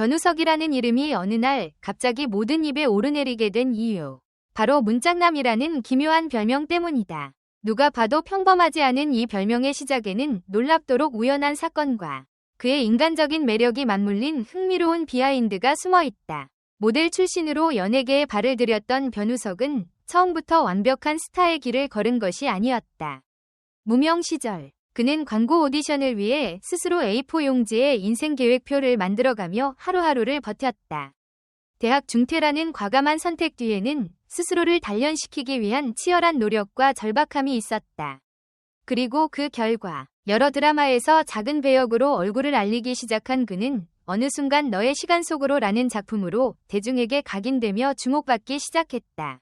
변우석이라는 이름이 어느 날 갑자기 모든 입에 오르내리게 된 이유. 바로 문짝남이라는 기묘한 별명 때문이다. 누가 봐도 평범하지 않은 이 별명의 시작에는 놀랍도록 우연한 사건과 그의 인간적인 매력이 맞물린 흥미로운 비하인드가 숨어 있다. 모델 출신으로 연예계에 발을 들였던 변우석은 처음부터 완벽한 스타의 길을 걸은 것이 아니었다. 무명 시절, 그는 광고 오디션을 위해 스스로 A4 용지에 인생 계획표를 만들어가며 하루하루를 버텼다. 대학 중퇴라는 과감한 선택 뒤에는 스스로를 단련시키기 위한 치열한 노력과 절박함이 있었다. 그리고 그 결과 여러 드라마에서 작은 배역으로 얼굴을 알리기 시작한 그는 어느 순간 너의 시간 속으로 라는 작품으로 대중에게 각인되며 주목받기 시작했다.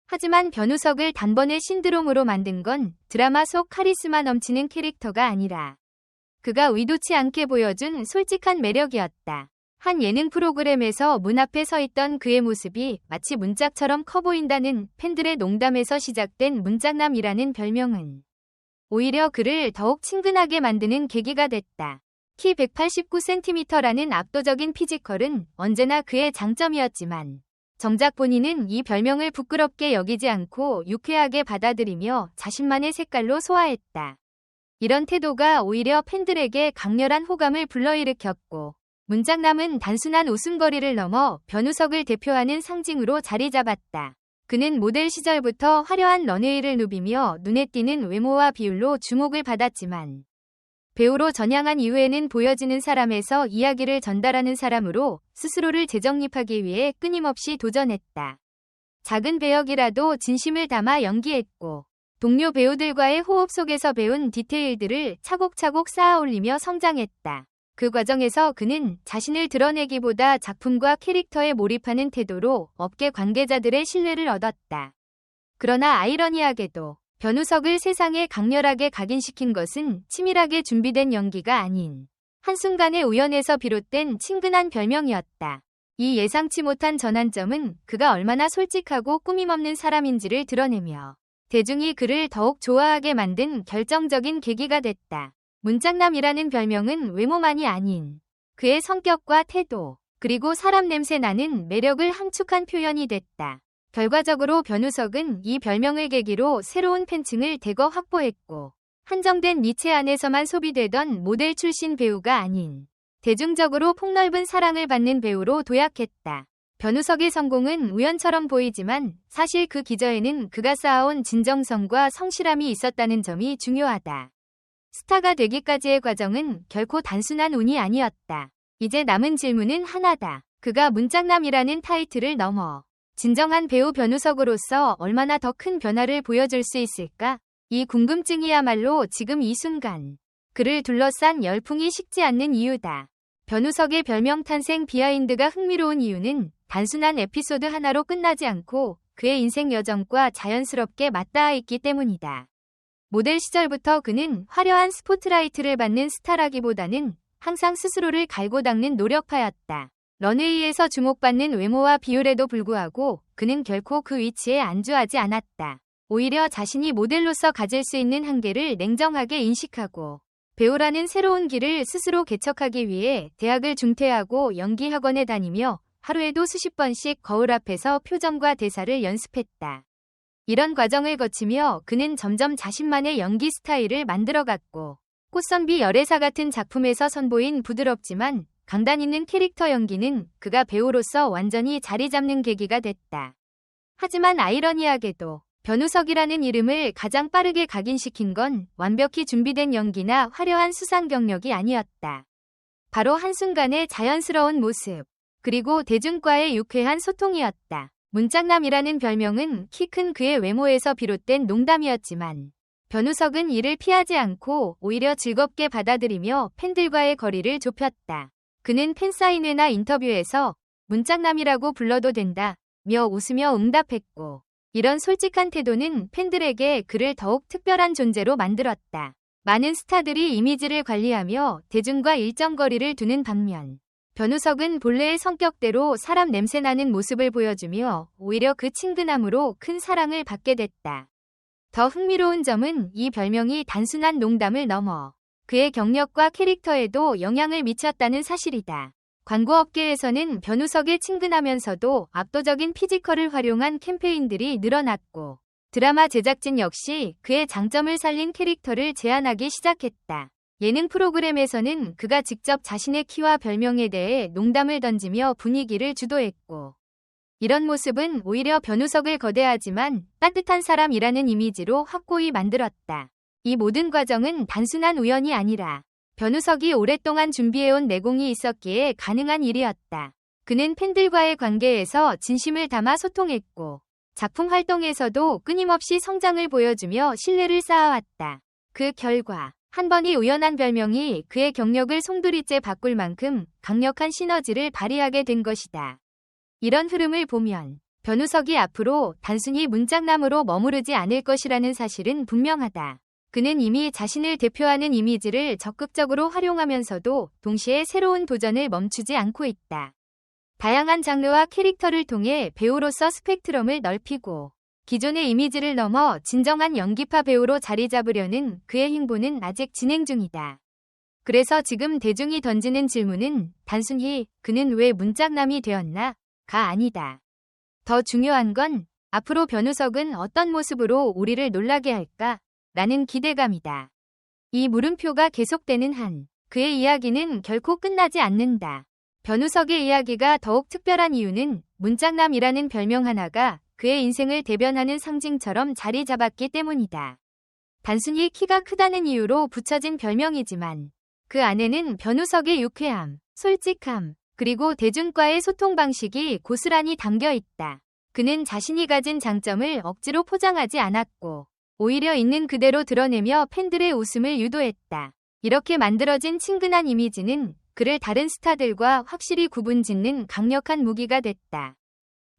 하지만 변우석을 단번에 신드롬으로 만든 건 드라마 속 카리스마 넘치는 캐릭터가 아니라 그가 의도치 않게 보여준 솔직한 매력이었다. 한 예능 프로그램에서 문 앞에 서 있던 그의 모습이 마치 문짝처럼 커 보인다는 팬들의 농담에서 시작된 문짝남이라는 별명은 오히려 그를 더욱 친근하게 만드는 계기가 됐다. 키 189cm라는 압도적인 피지컬은 언제나 그의 장점이었지만 정작 본인은 이 별명을 부끄럽게 여기지 않고 유쾌하게 받아들이며 자신만의 색깔로 소화했다. 이런 태도가 오히려 팬들에게 강렬한 호감을 불러일으켰고 문짝남은 단순한 웃음거리를 넘어 변우석을 대표하는 상징으로 자리 잡았다. 그는 모델 시절부터 화려한 런웨이를 누비며 눈에 띄는 외모와 비율로 주목을 받았지만 배우로 전향한 이후에는 보여지는 사람에서 이야기를 전달하는 사람으로 스스로를 재정립하기 위해 끊임없이 도전했다. 작은 배역이라도 진심을 담아 연기했고 동료 배우들과의 호흡 속에서 배운 디테일들을 차곡차곡 쌓아 올리며 성장했다. 그 과정에서 그는 자신을 드러내기보다 작품과 캐릭터에 몰입하는 태도로 업계 관계자들의 신뢰를 얻었다. 그러나 아이러니하게도 변우석을 세상에 강렬하게 각인시킨 것은 치밀하게 준비된 연기가 아닌 한순간의 우연에서 비롯된 친근한 별명이었다. 이 예상치 못한 전환점은 그가 얼마나 솔직하고 꾸밈없는 사람인지를 드러내며 대중이 그를 더욱 좋아하게 만든 결정적인 계기가 됐다. 문짝남이라는 별명은 외모만이 아닌 그의 성격과 태도, 그리고 사람 냄새 나는 매력을 함축한 표현이 됐다. 결과적으로 변우석은 이 별명을 계기로 새로운 팬층을 대거 확보했고 한정된 니체 안에서만 소비되던 모델 출신 배우가 아닌 대중적으로 폭넓은 사랑을 받는 배우로 도약했다. 변우석의 성공은 우연처럼 보이지만 사실 그 기저에는 그가 쌓아온 진정성과 성실함이 있었다는 점이 중요하다. 스타가 되기까지의 과정은 결코 단순한 운이 아니었다. 이제 남은 질문은 하나다. 그가 문짝남이라는 타이틀을 넘어 진정한 배우 변우석으로서 얼마나 더 큰 변화를 보여줄 수 있을까? 이 궁금증이야말로 지금 이 순간 그를 둘러싼 열풍이 식지 않는 이유다. 변우석의 별명 탄생 비하인드가 흥미로운 이유는 단순한 에피소드 하나로 끝나지 않고 그의 인생 여정과 자연스럽게 맞닿아 있기 때문이다. 모델 시절부터 그는 화려한 스포트라이트를 받는 스타라기보다는 항상 스스로를 갈고 닦는 노력파였다. 런웨이에서 주목받는 외모와 비율에도 불구하고 그는 결코 그 위치에 안주하지 않았다. 오히려 자신이 모델로서 가질 수 있는 한계를 냉정하게 인식하고 배우라는 새로운 길을 스스로 개척하기 위해 대학을 중퇴하고 연기학원에 다니며 하루에도 수십 번씩 거울 앞에서 표정과 대사를 연습했다. 이런 과정을 거치며 그는 점점 자신만의 연기 스타일을 만들어갔고 꽃선비 열애사 같은 작품에서 선보인 부드럽지만 강단 있는 캐릭터 연기는 그가 배우로서 완전히 자리 잡는 계기가 됐다. 하지만 아이러니하게도 변우석이라는 이름을 가장 빠르게 각인시킨 건 완벽히 준비된 연기나 화려한 수상 경력이 아니었다. 바로 한순간의 자연스러운 모습, 그리고 대중과의 유쾌한 소통이었다. 문짝남이라는 별명은 키 큰 그의 외모에서 비롯된 농담이었지만 변우석은 이를 피하지 않고 오히려 즐겁게 받아들이며 팬들과의 거리를 좁혔다. 그는 팬사인회나 인터뷰에서 문짝남이라고 불러도 된다며 웃으며 응답했고 이런 솔직한 태도는 팬들에게 그를 더욱 특별한 존재로 만들었다. 많은 스타들이 이미지를 관리하며 대중과 일정 거리를 두는 반면 변우석은 본래의 성격대로 사람 냄새나는 모습을 보여주며 오히려 그 친근함으로 큰 사랑을 받게 됐다. 더 흥미로운 점은 이 별명이 단순한 농담을 넘어 그의 경력과 캐릭터에도 영향을 미쳤다는 사실이다. 광고업계에서는 변우석에 친근하면서도 압도적인 피지컬을 활용한 캠페인들이 늘어났고 드라마 제작진 역시 그의 장점을 살린 캐릭터를 제안하기 시작했다. 예능 프로그램에서는 그가 직접 자신의 키와 별명에 대해 농담을 던지며 분위기를 주도했고 이런 모습은 오히려 변우석을 거대하지만 따뜻한 사람이라는 이미지로 확고히 만들었다. 이 모든 과정은 단순한 우연이 아니라 변우석이 오랫동안 준비해온 내공이 있었기에 가능한 일이었다. 그는 팬들과의 관계에서 진심을 담아 소통했고 작품 활동에서도 끊임없이 성장을 보여주며 신뢰를 쌓아왔다. 그 결과 한 번이 우연한 별명이 그의 경력을 송두리째 바꿀 만큼 강력한 시너지를 발휘하게 된 것이다. 이런 흐름을 보면 변우석이 앞으로 단순히 문짝남으로 머무르지 않을 것이라는 사실은 분명하다. 그는 이미 자신을 대표하는 이미지를 적극적으로 활용하면서도 동시에 새로운 도전을 멈추지 않고 있다. 다양한 장르와 캐릭터를 통해 배우로서 스펙트럼을 넓히고 기존의 이미지를 넘어 진정한 연기파 배우로 자리 잡으려는 그의 행보는 아직 진행 중이다. 그래서 지금 대중이 던지는 질문은 단순히 그는 왜 문짝남이 되었나? 가 아니다. 더 중요한 건 앞으로 변우석은 어떤 모습으로 우리를 놀라게 할까? 라는 기대감이다. 이 물음표가 계속되는 한 그의 이야기는 결코 끝나지 않는다. 변우석의 이야기가 더욱 특별한 이유는 문짝남이라는 별명 하나가 그의 인생을 대변하는 상징처럼 자리 잡았기 때문이다. 단순히 키가 크다는 이유로 붙여진 별명이지만 그 안에는 변우석의 유쾌함, 솔직함, 그리고 대중과의 소통 방식이 고스란히 담겨 있다. 그는 자신이 가진 장점을 억지로 포장하지 않았고 오히려 있는 그대로 드러내며 팬들의 웃음을 유도했다. 이렇게 만들어진 친근한 이미지는 그를 다른 스타들과 확실히 구분짓는 강력한 무기가 됐다.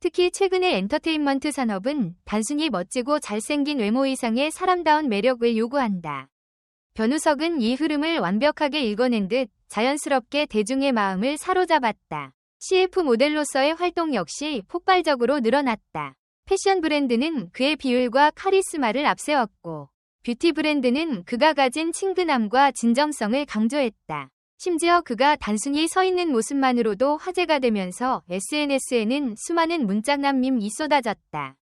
특히 최근의 엔터테인먼트 산업은 단순히 멋지고 잘생긴 외모 이상의 사람다운 매력을 요구한다. 변우석은 이 흐름을 완벽하게 읽어낸 듯 자연스럽게 대중의 마음을 사로잡았다. CF 모델로서의 활동 역시 폭발적으로 늘어났다. 패션 브랜드는 그의 비율과 카리스마를 앞세웠고 뷰티 브랜드는 그가 가진 친근함과 진정성을 강조했다. 심지어 그가 단순히 서 있는 모습만으로도 화제가 되면서 SNS에는 수많은 문짝남 밈이 쏟아졌다.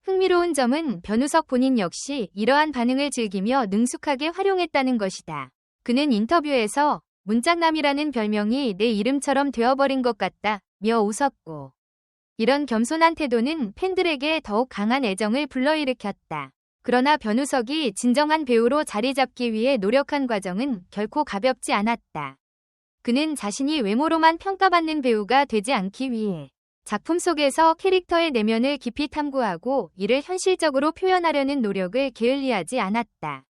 흥미로운 점은 변우석 본인 역시 이러한 반응을 즐기며 능숙하게 활용했다는 것이다. 그는 인터뷰에서 문짝남이라는 별명이 내 이름처럼 되어버린 것 같다며 웃었고 이런 겸손한 태도는 팬들에게 더욱 강한 애정을 불러일으켰다. 그러나 변우석이 진정한 배우로 자리 잡기 위해 노력한 과정은 결코 가볍지 않았다. 그는 자신이 외모로만 평가받는 배우가 되지 않기 위해 작품 속에서 캐릭터의 내면을 깊이 탐구하고 이를 현실적으로 표현하려는 노력을 게을리하지 않았다.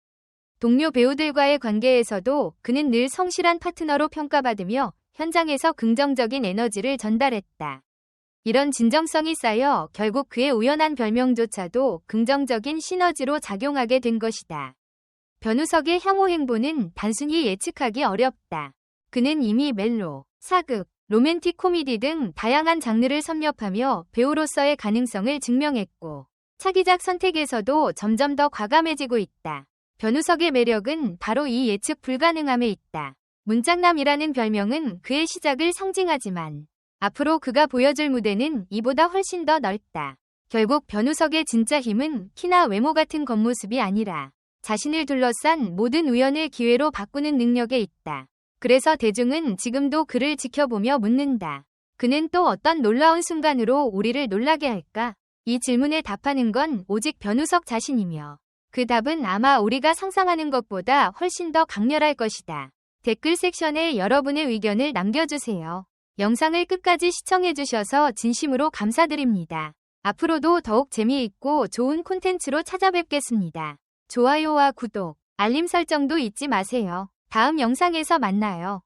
동료 배우들과의 관계에서도 그는 늘 성실한 파트너로 평가받으며 현장에서 긍정적인 에너지를 전달했다. 이런 진정성이 쌓여 결국 그의 우연한 별명조차도 긍정적인 시너지로 작용하게 된 것이다. 변우석의 향후 행보는 단순히 예측하기 어렵다. 그는 이미 멜로, 사극, 로맨틱 코미디 등 다양한 장르를 섭렵하며 배우로서의 가능성을 증명했고 차기작 선택에서도 점점 더 과감해지고 있다. 변우석의 매력은 바로 이 예측 불가능함에 있다. 문짝남이라는 별명은 그의 시작을 상징하지만 앞으로 그가 보여줄 무대는 이보다 훨씬 더 넓다. 결국 변우석의 진짜 힘은 키나 외모 같은 겉모습이 아니라 자신을 둘러싼 모든 우연을 기회로 바꾸는 능력에 있다. 그래서 대중은 지금도 그를 지켜보며 묻는다. 그는 또 어떤 놀라운 순간으로 우리를 놀라게 할까? 이 질문에 답하는 건 오직 변우석 자신이며 그 답은 아마 우리가 상상하는 것보다 훨씬 더 강렬할 것이다. 댓글 섹션에 여러분의 의견을 남겨주세요. 영상을 끝까지 시청해주셔서 진심으로 감사드립니다. 앞으로도 더욱 재미있고 좋은 콘텐츠로 찾아뵙겠습니다. 좋아요와 구독, 알림 설정도 잊지 마세요. 다음 영상에서 만나요.